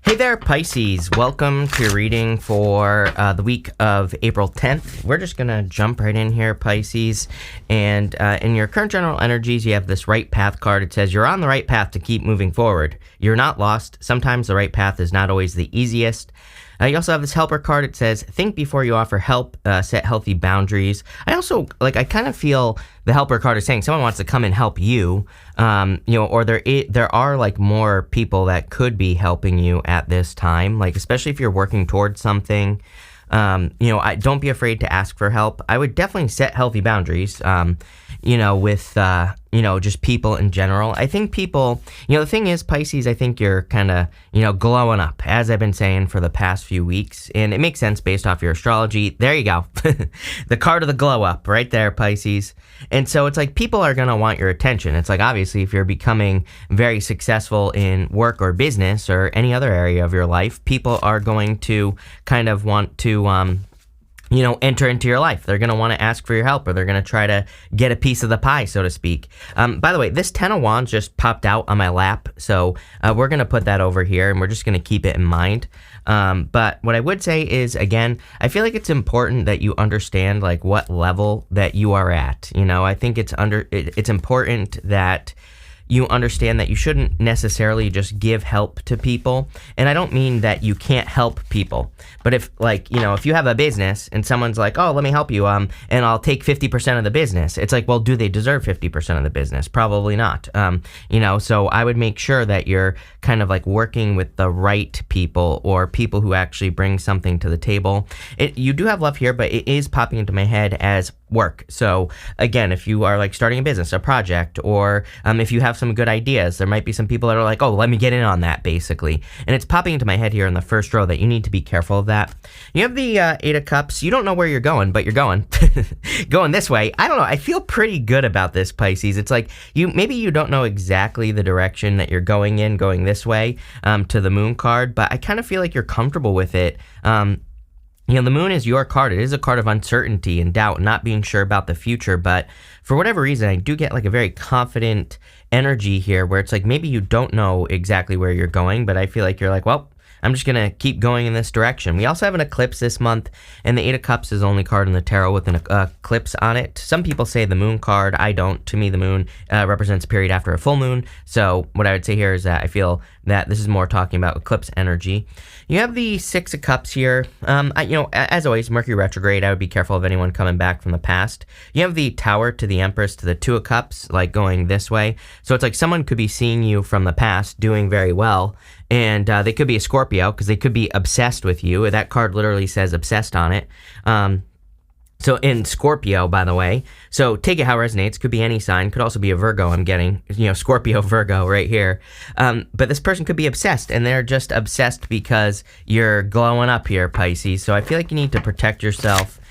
Hey there, Pisces. Welcome to your reading for the week of April 10th. We're just going to jump right in here, Pisces. And in your current general energies, you have this right path card. It says you're on the right path to keep moving forward. You're not lost. Sometimes the right path is not always the easiest. You also have this helper card. It says, think before you offer help, set healthy boundaries. I kind of feel the helper card is saying someone wants to come and help you, or there are like more people that could be helping you at this time, like especially if you're working towards something. Don't be afraid to ask for help. I would definitely set healthy boundaries, with just people in general. I think people, the thing is, Pisces, I think you're kind of, glowing up, as I've been saying for the past few weeks, and it makes sense based off your astrology. There you go. The card of the glow up right there, Pisces. And so it's like people are going to want your attention. It's like, obviously, if you're becoming very successful in work or business or any other area of your life, people are going to kind of want to, enter into your life. They're going to want to ask for your help, or they're going to try to get a piece of the pie, so to speak. By the way, this 10 of Wands just popped out on my lap, so we're going to put that over here, and we're just going to keep it in mind. But what I would say is, again, I feel like it's important that you understand, like, what level that you are at. I think it's important that you understand that you shouldn't necessarily just give help to people. And I don't mean that you can't help people. But if you have a business and someone's like, oh, let me help you, and I'll take 50% of the business. It's like, well, do they deserve 50% of the business? Probably not. So I would make sure that you're kind of like working with the right people, or people who actually bring something to the table. You do have love here, but it is popping into my head as work. So again, if you are like starting a business, a project, or if you have some good ideas, there might be some people that are like, oh, let me get in on that, basically. And it's popping into my head here in the first row that you need to be careful of that. You have the Eight of Cups. You don't know where you're going, but you're going. Going this way. I don't know. I feel pretty good about this, Pisces. It's like maybe you don't know exactly the direction that you're going this way, to the Moon card, but I kind of feel like you're comfortable with it. The Moon is your card. It is a card of uncertainty and doubt, not being sure about the future. But for whatever reason, I do get like a very confident energy here, where it's like maybe you don't know exactly where you're going, but I feel like you're like, well, I'm just going to keep going in this direction. We also have an eclipse this month, and the Eight of Cups is the only card in the tarot with an eclipse on it. Some people say the Moon card. I don't. To me, the Moon represents a period after a full moon. So what I would say here is that I feel that this is more talking about eclipse energy. You have the Six of Cups here. As always, Mercury retrograde. I would be careful of anyone coming back from the past. You have the Tower to the Empress to the Two of Cups, like going this way. So it's like someone could be seeing you from the past doing very well, and they could be a Scorpio because they could be obsessed with you. That card literally says obsessed on it. So in Scorpio, by the way, so take it how it resonates. Could be any sign. Could also be a Virgo. I'm getting, Scorpio, Virgo right here. But this person could be obsessed, and they're just obsessed because you're glowing up here, Pisces. So I feel like you need to protect yourself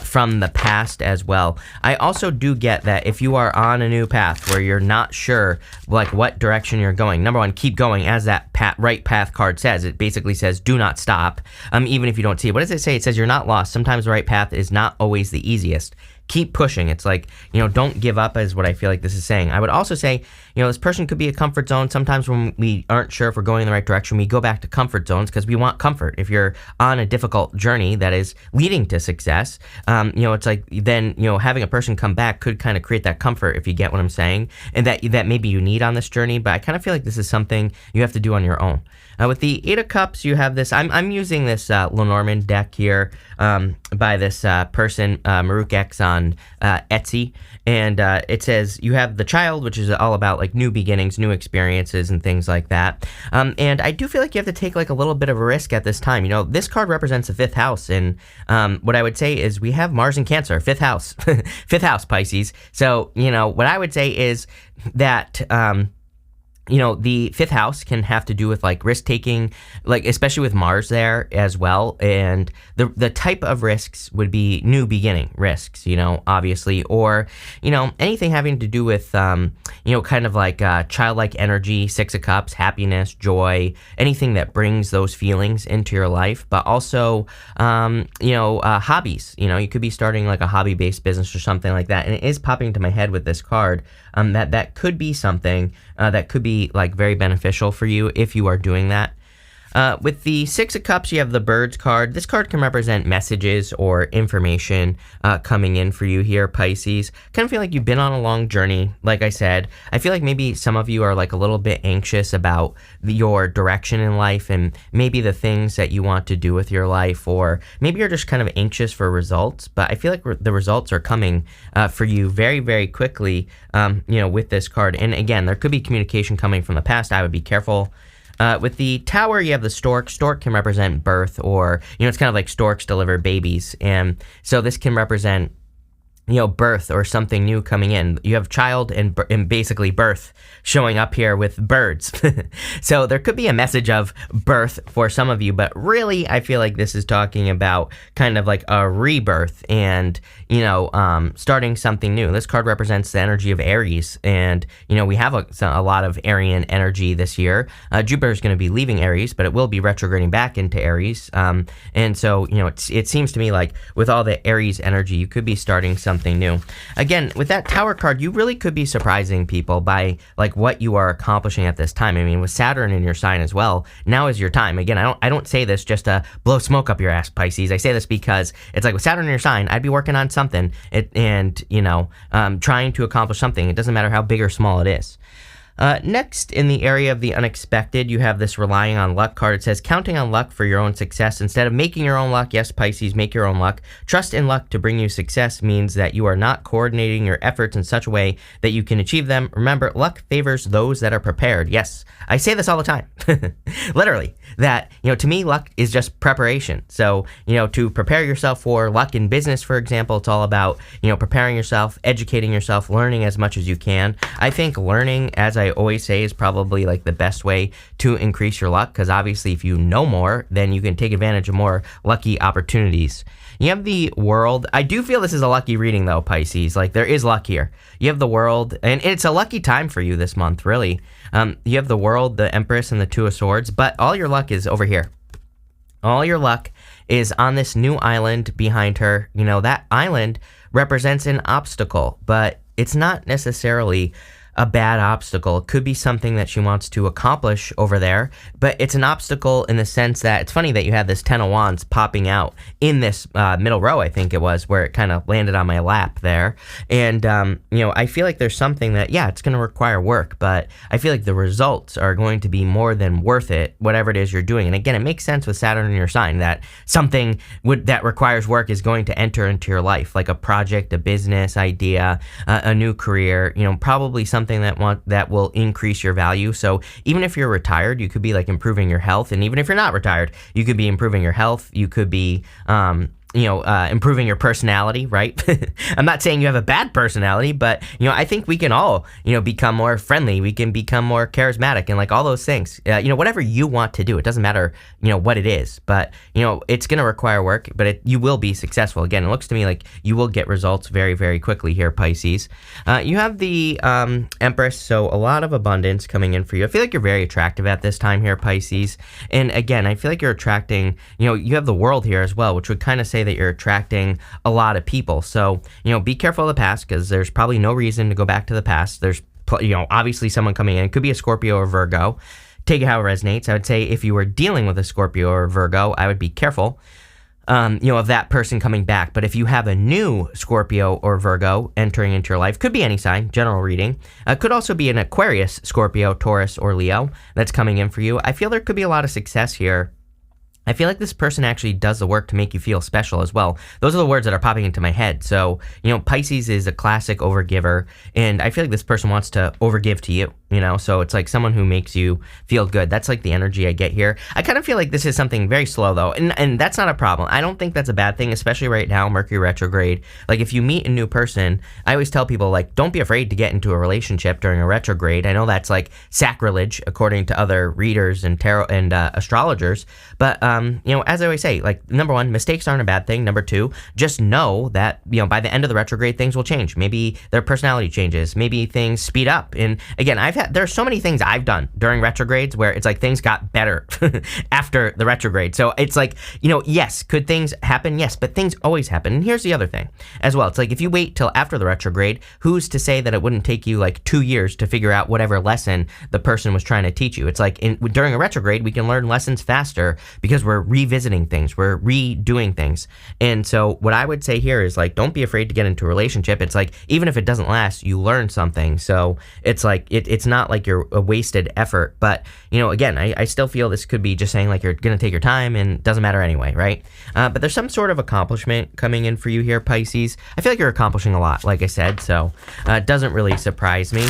from the past as well. I also do get that if you are on a new path where you're not sure like what direction you're going, number one, keep going, as that right path card says. It basically says do not stop, even if you don't see it. What does it say? It says you're not lost. Sometimes the right path is not always the easiest. Keep pushing. It's like, don't give up, is what I feel like this is saying. I would also say, this person could be a comfort zone. Sometimes when we aren't sure if we're going in the right direction, we go back to comfort zones because we want comfort. If you're on a difficult journey that is leading to success, it's like then, having a person come back could kind of create that comfort, if you get what I'm saying, and that maybe you need on this journey. But I kind of feel like this is something you have to do on your own. With the Eight of Cups, you have this. I'm using this Lenormand deck here by this person, Maruk X on Etsy, and it says you have the Child, which is all about like new beginnings, new experiences, and things like that. And I do feel like you have to take like a little bit of a risk at this time. This card represents the fifth house, and what I would say is we have Mars in Cancer, fifth house, fifth house, Pisces. So what I would say is that. The fifth house can have to do with like risk taking, like especially with Mars there as well. And the type of risks would be new beginning risks, obviously, or, anything having to do with, kind of like childlike energy, Six of Cups, happiness, joy, anything that brings those feelings into your life, but also, hobbies. You could be starting like a hobby-based business or something like that. And it is popping into my head with this card that could be something that could be like very beneficial for you if you are doing that. With the Six of Cups, you have the Birds card. This card can represent messages or information coming in for you here, Pisces. Kind of feel like you've been on a long journey, like I said. I feel like maybe some of you are like a little bit anxious about your direction in life and maybe the things that you want to do with your life, or maybe you're just kind of anxious for results. But I feel like the results are coming for you very, very quickly, with this card. And again, there could be communication coming from the past. I would be careful. With the Tower, you have the Stork. Stork can represent birth, or, it's kind of like storks deliver babies. And so this can represent, birth or something new coming in. You have child and basically birth showing up here with birds. So there could be a message of birth for some of you, but really I feel like this is talking about kind of like a rebirth and, starting something new. This card represents the energy of Aries, and, we have a lot of Arian energy this year. Jupiter is going to be leaving Aries, but it will be retrograding back into Aries. And so, it seems to me like with all the Aries energy, you could be starting something new. Again, with that Tower card, you really could be surprising people by like what you are accomplishing at this time. I mean, with Saturn in your sign as well, now is your time. Again, I don't say this just to blow smoke up your ass, Pisces. I say this because it's like with Saturn in your sign, I'd be working on something trying to accomplish something. It doesn't matter how big or small it is. Next, in the area of the unexpected, you have this relying on luck card. It says, counting on luck for your own success instead of making your own luck. Yes, Pisces, make your own luck. Trust in luck to bring you success means that you are not coordinating your efforts in such a way that you can achieve them. Remember, luck favors those that are prepared. Yes, I say this all the time. Literally, that, to me, luck is just preparation. So, to prepare yourself for luck in business, for example, it's all about, preparing yourself, educating yourself, learning as much as you can. I think learning, as I always say, is probably like the best way to increase your luck, because obviously if you know more, then you can take advantage of more lucky opportunities. You have the World. I do feel this is a lucky reading though, Pisces. Like there is luck here. You have the World, and it's a lucky time for you this month, really. You have the World, the Empress, and the Two of Swords, but all your luck is over here. All your luck is on this new island behind her. That island represents an obstacle, but it's not necessarily a bad obstacle. It could be something that she wants to accomplish over there, but it's an obstacle in the sense that it's funny that you had this 10 of Wands popping out in this middle row, I think it was, where it kind of landed on my lap there. And, I feel like there's something that, it's going to require work, but I feel like the results are going to be more than worth it, whatever it is you're doing. And again, it makes sense with Saturn in your sign that something that requires work is going to enter into your life, like a project, a business idea, a new career, probably something that will increase your value. So even if you're retired, you could be like improving your health, and even if you're not retired, you could be improving your health. You could be improving your personality, right? I'm not saying you have a bad personality, but, I think we can all, become more friendly. We can become more charismatic and like all those things, whatever you want to do. It doesn't matter, what it is, but, it's going to require work, but you will be successful. Again, it looks to me like you will get results very, very quickly here, Pisces. You have the Empress, so a lot of abundance coming in for you. I feel like you're very attractive at this time here, Pisces. And again, I feel like you're attracting, you have the World here as well, which would kind of say that you're attracting a lot of people. So, be careful of the past, because there's probably no reason to go back to the past. There's, obviously someone coming in. It could be a Scorpio or Virgo. Take it how it resonates. I would say if you were dealing with a Scorpio or Virgo, I would be careful, of that person coming back. But if you have a new Scorpio or Virgo entering into your life, could be any sign, general reading. Could also be an Aquarius, Scorpio, Taurus, or Leo that's coming in for you. I feel there could be a lot of success here. I feel like this person actually does the work to make you feel special as well. Those are the words that are popping into my head. So, Pisces is a classic overgiver, and I feel like this person wants to overgive to you, so it's like someone who makes you feel good. That's like the energy I get here. I kind of feel like this is something very slow though, and that's not a problem. I don't think that's a bad thing, especially right now, Mercury retrograde. Like if you meet a new person, I always tell people like, don't be afraid to get into a relationship during a retrograde. I know that's like sacrilege according to other readers and tarot and astrologers, but as I always say, like, number one, mistakes aren't a bad thing. Number two, just know that, by the end of the retrograde, things will change. Maybe their personality changes. Maybe things speed up. And again, there's so many things I've done during retrogrades where it's like things got better after the retrograde. So it's like, yes, could things happen? Yes, but things always happen. And here's the other thing as well. It's like, if you wait till after the retrograde, who's to say that it wouldn't take you like 2 years to figure out whatever lesson the person was trying to teach you? It's like during a retrograde, we can learn lessons faster because we're revisiting things, we're redoing things. And so what I would say here is, like, don't be afraid to get into a relationship. It's like, even if it doesn't last, you learn something. So it's like, it's not like you're a wasted effort. But, again, I still feel this could be just saying like you're going to take your time and it doesn't matter anyway, right? But there's some sort of accomplishment coming in for you here, Pisces. I feel like you're accomplishing a lot, like I said, so it doesn't really surprise me.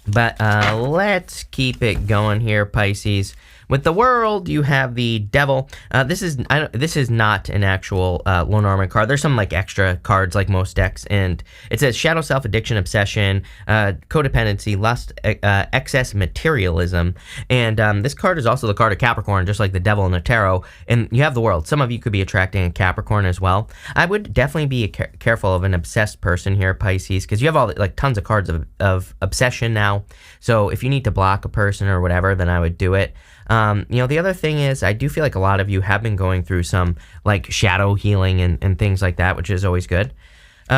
But let's keep it going here, Pisces. With the World, you have the Devil. This is not an actual Lenormand card. There's some like extra cards like most decks, and it says Shadow Self, Addiction, Obsession, Codependency, Lust, Excess, Materialism. And this card is also the card of Capricorn, just like the Devil in the Tarot. And you have the World. Some of you could be attracting a Capricorn as well. I would definitely be careful of an obsessed person here, Pisces, because you have all like tons of cards of obsession now. So if you need to block a person or whatever, then I would do it. The other thing is, I do feel like a lot of you have been going through some like shadow healing and things like that, which is always good.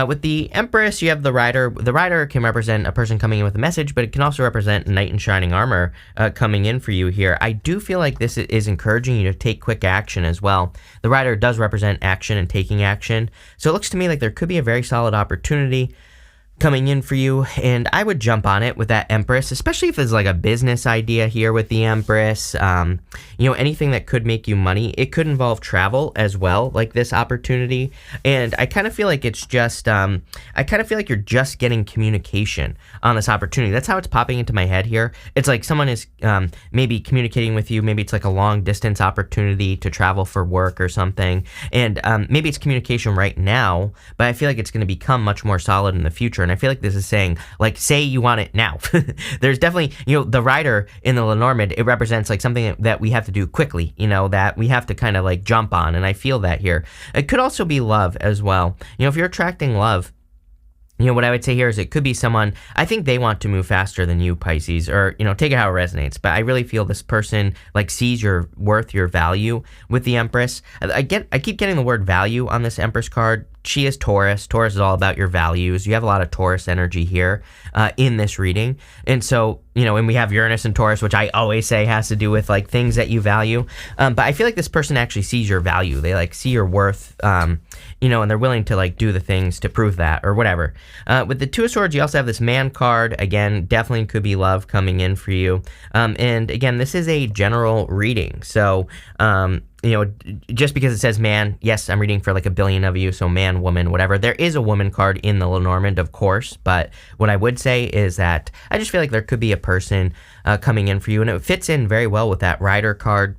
With the Empress, you have the Rider. The Rider can represent a person coming in with a message, but it can also represent Knight in Shining Armor coming in for you here. I do feel like this is encouraging you to take quick action as well. The Rider does represent action and taking action. So it looks to me like there could be a very solid opportunity coming in for you, and I would jump on it with that Empress, especially if there's like a business idea here with the Empress. Anything that could make you money. It could involve travel as well, like this opportunity. And I kind of feel like it's just, I kind of feel like you're just getting communication on this opportunity. That's how it's popping into my head here. It's like someone is maybe communicating with you. Maybe it's like a long distance opportunity to travel for work or something. And maybe it's communication right now, but I feel like it's going to become much more solid in the future. And I feel like this is saying, like, say you want it now. There's definitely, the Rider in the Lenormand, it represents like something that we have to do quickly, that we have to kind of like jump on. And I feel that here. It could also be love as well. If you're attracting love, what I would say here is it could be someone, I think they want to move faster than you, Pisces, or, take it how it resonates. But I really feel this person, like, sees your worth, your value with the Empress. I keep getting the word value on this Empress card. She is Taurus. Taurus is all about your values. You have a lot of Taurus energy here in this reading. And so, and we have Uranus and Taurus, which I always say has to do with like things that you value. But I feel like this person actually sees your value. They like see your worth, and they're willing to like do the things to prove that or whatever. With the Two of Swords, you also have this Man card. Again, definitely could be love coming in for you. And again, this is a general reading. So, just because it says man, yes, I'm reading for like a billion of you, so man, woman, whatever. There is a woman card in the Lenormand, of course, but what I would say is that I just feel like there could be a person coming in for you, and it fits in very well with that Rider card.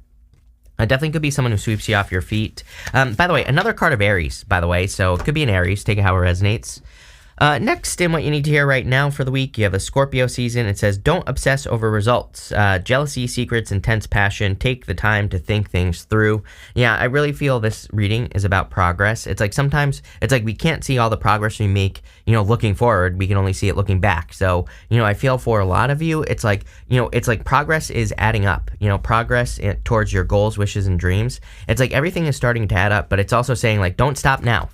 Definitely could be someone who sweeps you off your feet. By the way, another card of Aries, by the way, so it could be an Aries, take it how it resonates. Next, in what you need to hear right now for the week, you have a Scorpio season. It says, don't obsess over results. Jealousy, secrets, intense passion. Take the time to think things through. Yeah, I really feel this reading is about progress. It's like sometimes, it's like we can't see all the progress we make, looking forward. We can only see it looking back. So, I feel for a lot of you, it's like progress is adding up. Progress towards your goals, wishes, and dreams. It's like everything is starting to add up, but it's also saying, like, don't stop now.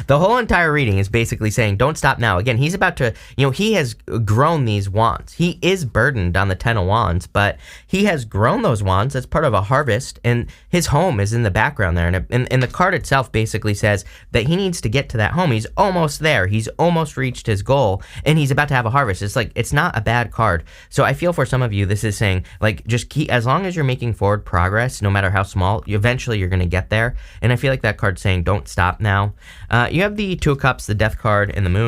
The whole entire reading is basically saying, don't stop now. Again, he's about to, he has grown these wands. He is burdened on the 10 of Wands, but he has grown those wands as part of a harvest, and his home is in the background there. And the card itself basically says that he needs to get to that home. He's almost there. He's almost reached his goal, and he's about to have a harvest. It's like, it's not a bad card. So I feel for some of you, this is saying, like, just keep, as long as you're making forward progress, no matter how small, eventually you're going to get there. And I feel like that card's saying, don't stop now. You have the Two of Cups, the Death card, and the Moon.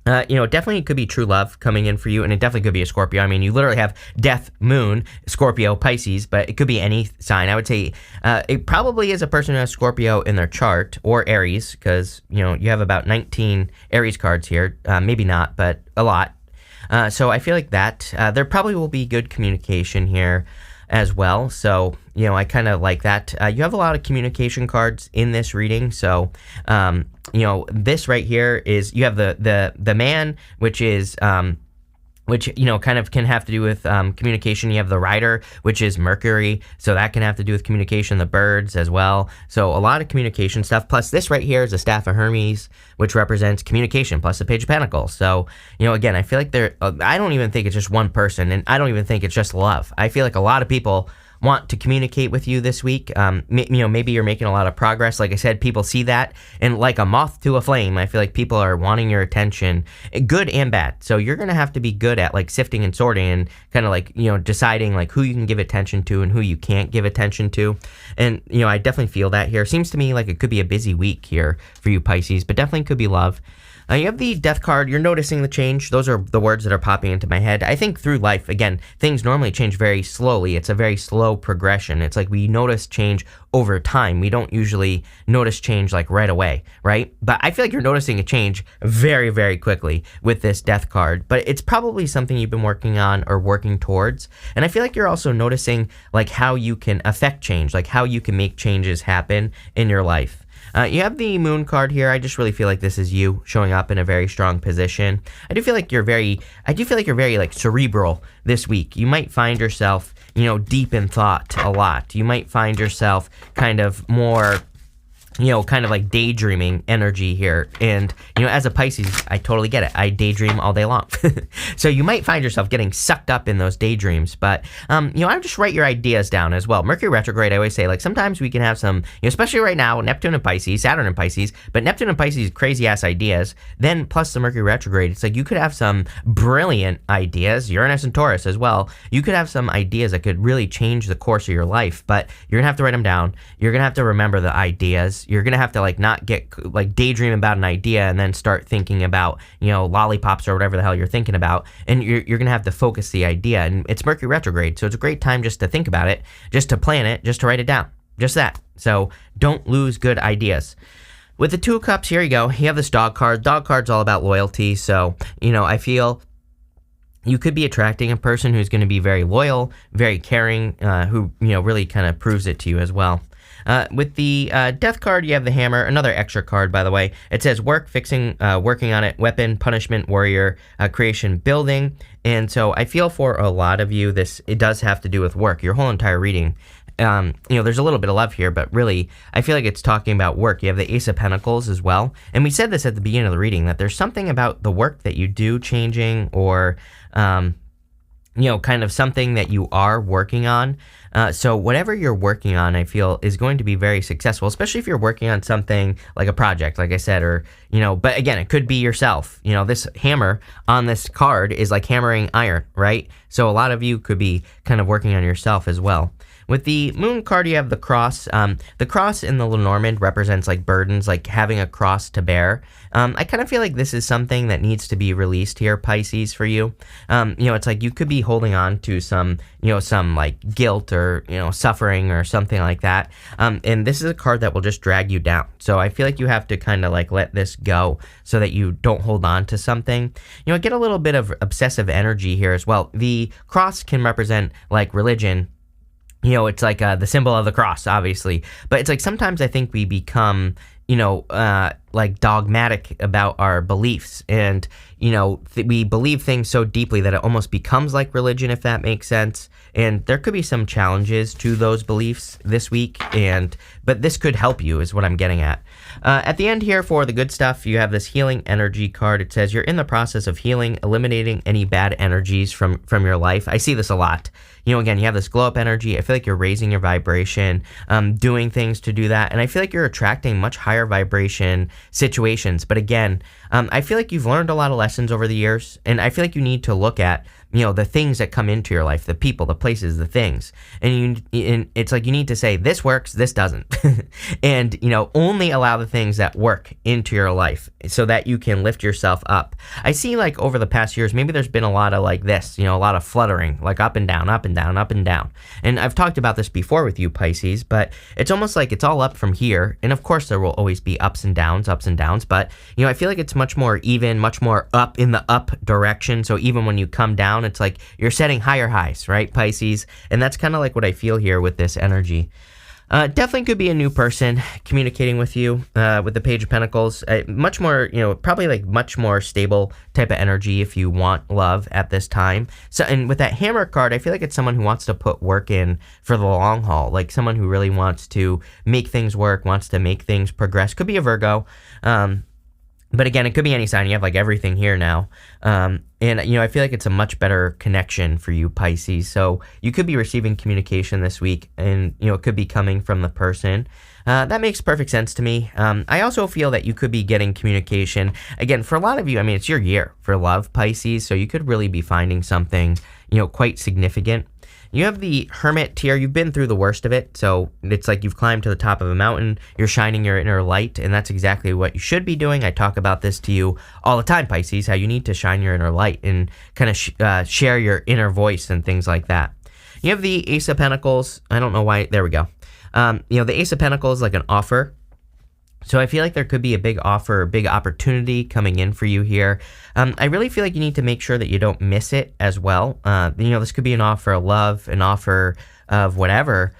Definitely could be true love coming in for you, and it definitely could be a Scorpio. I mean, you literally have Death, Moon, Scorpio, Pisces, but it could be any sign. I would say it probably is a person who has Scorpio in their chart, or Aries, because, you have about 19 Aries cards here. Maybe not, but a lot. So I feel like that there probably will be good communication here. as well. So, I kind of like that. You have a lot of communication cards in this reading. So, this right here is, you have the man, which is, which, kind of can have to do with communication. You have the rider, which is Mercury, so that can have to do with communication, the birds as well. So a lot of communication stuff. Plus this right here is a Staff of Hermes, which represents communication, plus the Page of Pentacles. So, again, I feel like I don't even think it's just one person, and I don't even think it's just love. I feel like a lot of people want to communicate with you this week. Maybe you're making a lot of progress. Like I said, people see that, and like a moth to a flame, I feel like people are wanting your attention, good and bad. So you're going to have to be good at like sifting and sorting and kind of like, deciding like who you can give attention to and who you can't give attention to. And, I definitely feel that here. Seems to me like it could be a busy week here for you Pisces, but definitely could be love. You have the Death card. You're noticing the change. Those are the words that are popping into my head. I think through life, again, things normally change very slowly. It's a very slow progression. It's like we notice change over time. We don't usually notice change like right away, right? But I feel like you're noticing a change very, very quickly with this Death card. But it's probably something you've been working on or working towards. And I feel like you're also noticing like how you can affect change, like how you can make changes happen in your life. You have the Moon card here. I just really feel like this is you showing up in a very strong position. I do feel like you're very like cerebral this week. You might find yourself, deep in thought a lot. You might find yourself kind of more, kind of like daydreaming energy here. And, as a Pisces, I totally get it. I daydream all day long. So you might find yourself getting sucked up in those daydreams. But, I would just write your ideas down as well. Mercury retrograde, I always say, like, sometimes we can have some, especially right now, Neptune and Pisces, Saturn and Pisces, but Neptune and Pisces, crazy ass ideas. Then plus the Mercury retrograde, it's like you could have some brilliant ideas, Uranus and Taurus as well. You could have some ideas that could really change the course of your life, but you're going to have to write them down. You're going to have to remember the ideas. You're going to have to like not get like daydream about an idea and then start thinking about, lollipops or whatever the hell you're thinking about. And you're going to have to focus the idea. And it's Mercury retrograde. So it's a great time just to think about it, just to plan it, just to write it down. Just that. So don't lose good ideas. With the Two of Cups, here you go. You have this Dog card. Dog card's all about loyalty. So, I feel you could be attracting a person who's going to be very loyal, very caring, who, really kind of proves it to you as well. With the Death card, you have the Hammer, another extra card, by the way. It says work, fixing, working on it, weapon, punishment, warrior, creation, building. And so I feel for a lot of you, it does have to do with work. Your whole entire reading, there's a little bit of love here, but really, I feel like it's talking about work. You have the Ace of Pentacles as well. And we said this at the beginning of the reading, that there's something about the work that you do changing, or kind of something that you are working on. So whatever you're working on, I feel, is going to be very successful, especially if you're working on something like a project, like I said, or, but again, it could be yourself. This hammer on this card is like hammering iron, right? So a lot of you could be kind of working on yourself as well. With the Moon card, you have the Cross. The cross in the Lenormand represents like burdens, like having a cross to bear. I kind of feel like this is something that needs to be released here, Pisces, for you. It's like you could be holding on to some like guilt or, suffering or something like that. And this is a card that will just drag you down. So I feel like you have to kind of like let this go so that you don't hold on to something. Get a little bit of obsessive energy here as well. The cross can represent like religion. It's like the symbol of the cross, obviously. But it's like sometimes I think we become, like dogmatic about our beliefs. And, we believe things so deeply that it almost becomes like religion, if that makes sense. And there could be some challenges to those beliefs this week. But this could help you, is what I'm getting at. At the end here, for the good stuff, you have this Healing Energy card. It says you're in the process of healing, eliminating any bad energies from your life. I see this a lot. Again, you have this glow up energy. I feel like you're raising your vibration, doing things to do that. And I feel like you're attracting much higher vibration situations. But again, I feel like you've learned a lot of lessons over the years. And I feel like you need to look at, the things that come into your life, the people, the places, the things. And it's like you need to say, this works, this doesn't. And, only allow the things that work into your life so that you can lift yourself up. I see like over the past years, maybe there's been a lot of like this, a lot of fluttering, like up and down, up and down, up and down. And I've talked about this before with you, Pisces, but it's almost like it's all up from here. And of course, there will always be ups and downs. But, I feel like it's much more even, much more up in the up direction. So even when you come down, it's like you're setting higher highs, right, Pisces? And that's kind of like what I feel here with this energy. Definitely could be a new person communicating with you with the Page of Pentacles. Much more, probably like much more stable type of energy if you want love at this time. So, and with that Hammer card, I feel like it's someone who wants to put work in for the long haul, like someone who really wants to make things work, wants to make things progress. Could be a Virgo. But again, it could be any sign. You have like everything here now. And, I feel like it's a much better connection for you, Pisces. So you could be receiving communication this week and, it could be coming from the person. That makes perfect sense to me. I also feel that you could be getting communication. Again, for a lot of you, it's your year for love, Pisces. So you could really be finding something, quite significant. You have the Hermit here. You've been through the worst of it, so it's like you've climbed to the top of a mountain. You're shining your inner light, and that's exactly what you should be doing. I talk about this to you all the time, Pisces, how you need to shine your inner light and kind of share your inner voice and things like that. You have the Ace of Pentacles. I don't know why. There we go. The Ace of Pentacles is like an offer. So I feel like there could be a big offer, a big opportunity coming in for you here. I really feel like you need to make sure that you don't miss it as well. This could be an offer of love, an offer of whatever.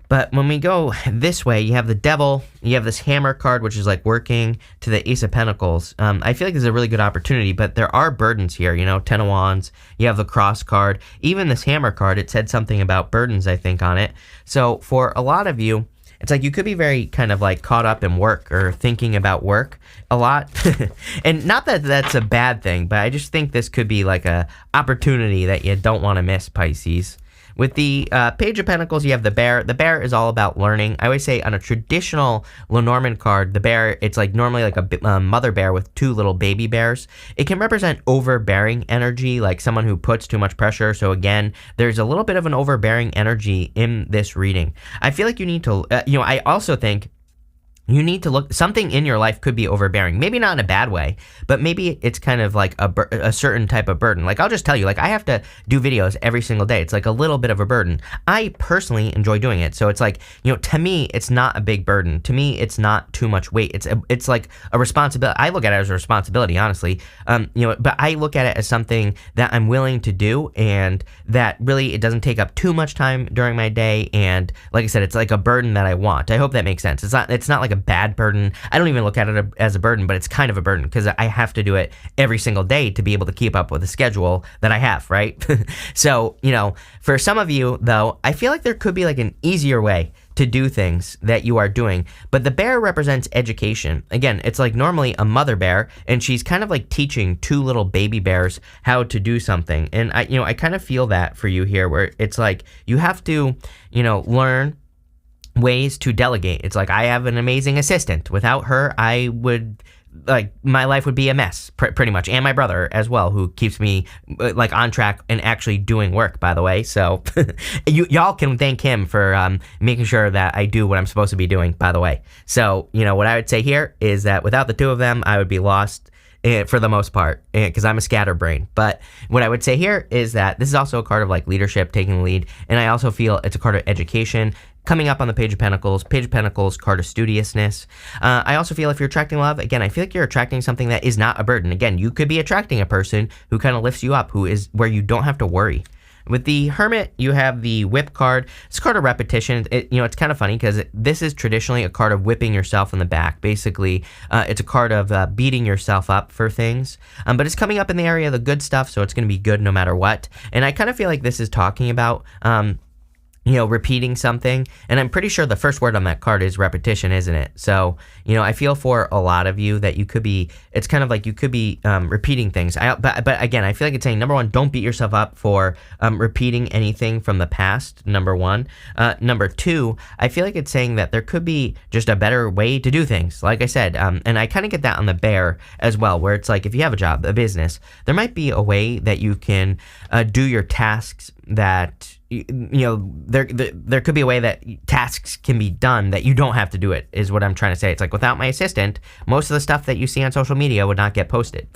But when we go this way, you have the Devil, you have this Hammer card, which is like working to the Ace of Pentacles. I feel like this is a really good opportunity, but there are burdens here, Ten of Wands, you have the Cross card. Even this Hammer card, it said something about burdens, I think, on it. So for a lot of you, it's like you could be very kind of like caught up in work or thinking about work a lot. And not that that's a bad thing, but I just think this could be like a opportunity that you don't want to miss, Pisces. With the Page of Pentacles, you have the Bear. The Bear is all about learning. I always say on a traditional Lenormand card, the bear, it's like normally like a mother bear with two little baby bears. It can represent overbearing energy, like someone who puts too much pressure. So again, there's a little bit of an overbearing energy in this reading. I feel like you need to, I also think you need to look, something in your life could be overbearing. Maybe not in a bad way, but maybe it's kind of like a certain type of burden. Like, I'll just tell you, like, I have to do videos every single day. It's like a little bit of a burden. I personally enjoy doing it. So it's like, to me, it's not a big burden. To me, it's not too much weight. It's like a responsibility. I look at it as a responsibility, honestly. But I look at it as something that I'm willing to do and that really it doesn't take up too much time during my day. And like I said, it's like a burden that I want. I hope that makes sense. It's not like a bad burden. I don't even look at it as a burden, but it's kind of a burden because I have to do it every single day to be able to keep up with the schedule that I have, right? So, for some of you, though, I feel like there could be like an easier way to do things that you are doing. But the bear represents education. Again, it's like normally a mother bear, and she's kind of like teaching two little baby bears how to do something. And I kind of feel that for you here, where it's like you have to, learn ways to delegate. It's like I have an amazing assistant. Without her, I would my life would be a mess, pretty much, and my brother as well, who keeps me like on track and actually doing work, by the way. So y'all can thank him for making sure that I do what I'm supposed to be doing, by the way. So what I would say here is that without the two of them, I would be lost for the most part, because I'm a scatterbrain. But what I would say here is that this is also a card of like leadership, taking the lead, and I also feel it's a card of education. Coming up on the Page of Pentacles, card of studiousness. I also feel if you're attracting love, again, I feel like you're attracting something that is not a burden. Again, you could be attracting a person who kind of lifts you up, who is where you don't have to worry. With the Hermit, you have the Whip card. It's a card of repetition. It's kind of funny because this is traditionally a card of whipping yourself in the back. Basically, it's a card of beating yourself up for things. But it's coming up in the area of the good stuff, so it's going to be good no matter what. And I kind of feel like this is talking about repeating something. And I'm pretty sure the first word on that card is repetition, isn't it? So, I feel for a lot of you that it's kind of like you could be repeating things. But again, I feel like it's saying, number one, don't beat yourself up for repeating anything from the past, number one. Number two, I feel like it's saying that there could be just a better way to do things. Like I said, and I kind of get that on the Bear as well, where it's like if you have a job, a business, there might be a way that you can do your tasks that there could be a way that tasks can be done that you don't have to do it, is what I'm trying to say. It's like, without my assistant, most of the stuff that you see on social media would not get posted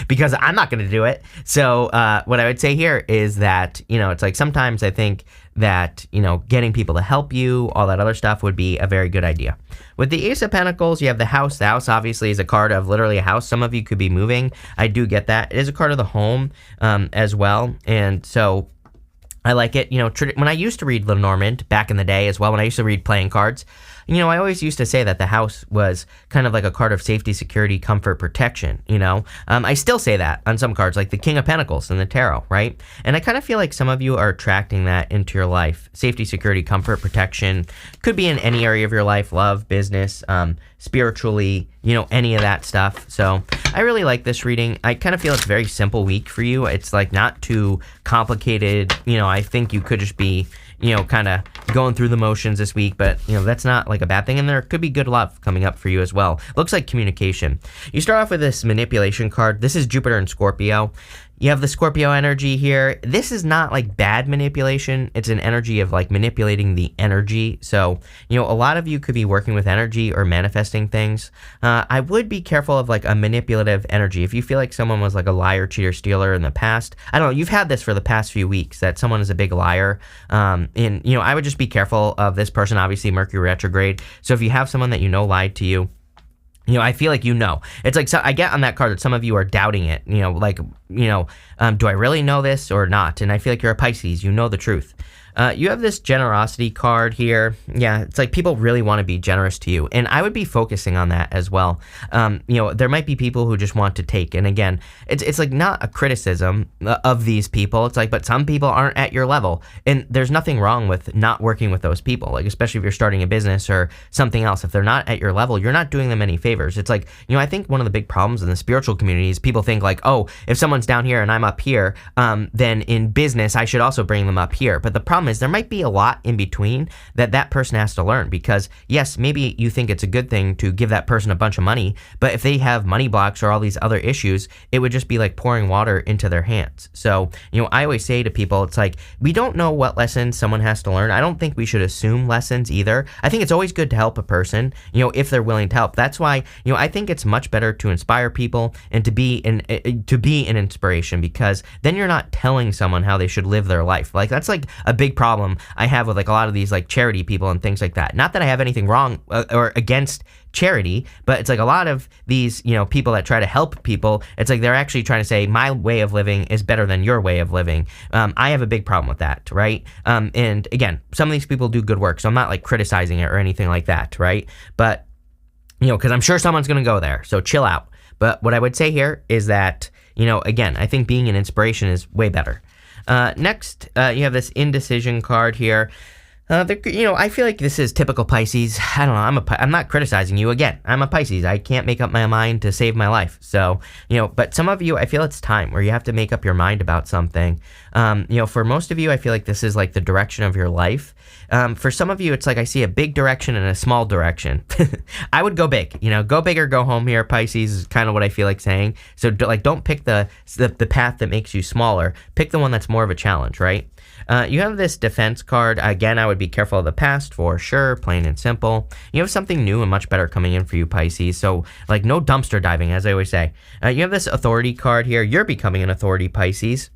because I'm not going to do it. So what I would say here is that, it's like, sometimes I think that, getting people to help you, all that other stuff would be a very good idea. With the Ace of Pentacles, you have the House. The House obviously is a card of literally a house. Some of you could be moving. I do get that. It is a card of the home as well. And so I like it. When I used to read Lenormand back in the day as well, when I used to read playing cards, I always used to say that the house was kind of like a card of safety, security, comfort, protection, I still say that on some cards, like the King of Pentacles in the tarot, right? And I kind of feel like some of you are attracting that into your life. Safety, security, comfort, protection. Could be in any area of your life, love, business, spiritually, any of that stuff. So I really like this reading. I kind of feel it's a very simple week for you. It's like not too complicated. I think you could just be, kind of going through the motions this week, but, that's not like a bad thing. And there could be good love coming up for you as well. Looks like communication. You start off with this manipulation card. This is Jupiter and Scorpio. You have the Scorpio energy here. This is not like bad manipulation. It's an energy of like manipulating the energy. So, a lot of you could be working with energy or manifesting things. I would be careful of like a manipulative energy. If you feel like someone was like a liar, cheater, stealer in the past, I don't know, you've had this for the past few weeks that someone is a big liar. And, I would just be careful of this person, obviously Mercury retrograde. So if you have someone that lied to you, I feel like it's like, so I get on that card that some of you are doubting it, do I really know this or not? And I feel like you're a Pisces, you know the truth. You have this generosity card here. Yeah, it's like people really want to be generous to you. And I would be focusing on that as well. There might be people who just want to take. And again, it's like not a criticism of these people. It's like, but some people aren't at your level. And there's nothing wrong with not working with those people. Like, especially if you're starting a business or something else. If they're not at your level, you're not doing them any favors. It's like, I think one of the big problems in the spiritual community is people think like, oh, if someone's down here and I'm up here, then in business, I should also bring them up here. But the problem is there might be a lot in between that person has to learn, because yes, maybe you think it's a good thing to give that person a bunch of money, but if they have money blocks or all these other issues, it would just be like pouring water into their hands. So, I always say to people, it's like, we don't know what lessons someone has to learn. I don't think we should assume lessons either. I think it's always good to help a person, if they're willing to help. That's why, I think it's much better to inspire people and to be an inspiration, because then you're not telling someone how they should live their life. Like, that's like a big problem I have with like a lot of these like charity people and things like that. Not that I have anything wrong or against charity, but it's like a lot of these, people that try to help people, it's like they're actually trying to say my way of living is better than your way of living. I have a big problem with that, right? And again, some of these people do good work, so I'm not like criticizing it or anything like that, right? But, because I'm sure someone's going to go there, so chill out. But what I would say here is that, again, I think being an inspiration is way better. Next, you have this indecision card here. I feel like this is typical Pisces. I don't know. I'm not criticizing you. Again, I'm a Pisces. I can't make up my mind to save my life. So, but some of you, I feel it's time where you have to make up your mind about something. For most of you, I feel like this is like the direction of your life. For some of you, it's like I see a big direction and a small direction. I would go big, go big or go home here, Pisces, is kind of what I feel like saying. So don't pick the path that makes you smaller. Pick the one that's more of a challenge, right? You have this defense card. Again, I would be careful of the past for sure, plain and simple. You have something new and much better coming in for you, Pisces. So like no dumpster diving, as I always say. You have this authority card here. You're becoming an authority, Pisces.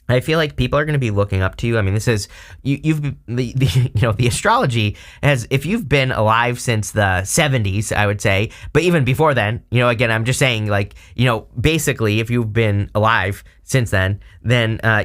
I feel like people are going to be looking up to you. I mean, this is the astrology has, if you've been alive since the 70s, I would say, but even before then, again, I'm just saying like, basically if you've been alive since then,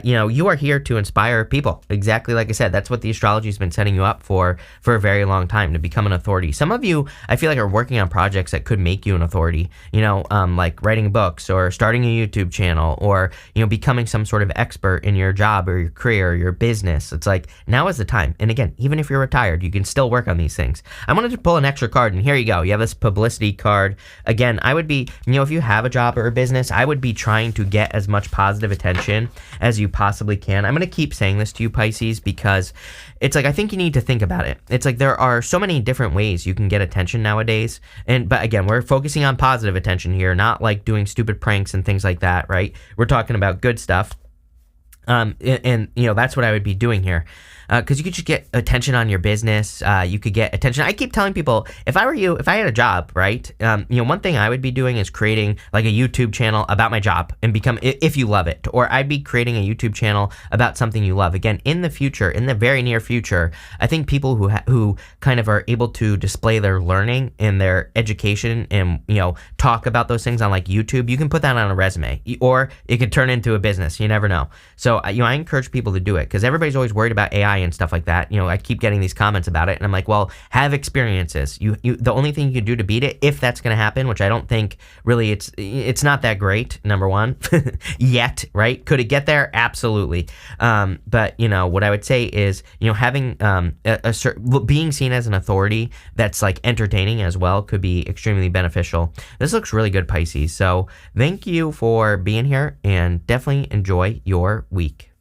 you are here to inspire people. Exactly like I said, that's what the astrology has been setting you up for a very long time, to become an authority. Some of you, I feel like, are working on projects that could make you an authority, like writing books or starting a YouTube channel or, becoming some sort of expert in your job or your career or your business. It's like, now is the time. And again, even if you're retired, you can still work on these things. I wanted to pull an extra card, and here you go. You have this publicity card. Again, I would be, if you have a job or a business, I would be trying to get as much positive attention as you possibly can. I'm going to keep saying this to you, Pisces, because it's like, I think you need to think about it. It's like there are so many different ways you can get attention nowadays. But again, we're focusing on positive attention here, not like doing stupid pranks and things like that, right? We're talking about good stuff. And you know, that's what I would be doing here. Because you could just get attention on your business. You could get attention. I keep telling people, if I were you, if I had a job, right? You know, one thing I would be doing is creating like a YouTube channel about my job and become, if you love it, or I'd be creating a YouTube channel about something you love. Again, in the future, in the very near future, I think people who kind of are able to display their learning and their education and, you know, talk about those things on like YouTube, you can put that on a resume, or it could turn into a business. You never know. So, you know, I encourage people to do it because everybody's always worried about AI and stuff like that. You know, I keep getting these comments about it, and I'm like, well, have experiences. You the only thing you can do to beat it, if that's going to happen, which I don't think really, it's not that great. Number one, yet, right? Could it get there? Absolutely. But you know, what I would say is, you know, having being seen as an authority that's like entertaining as well could be extremely beneficial. This looks really good, Pisces. So thank you for being here, and definitely enjoy your week.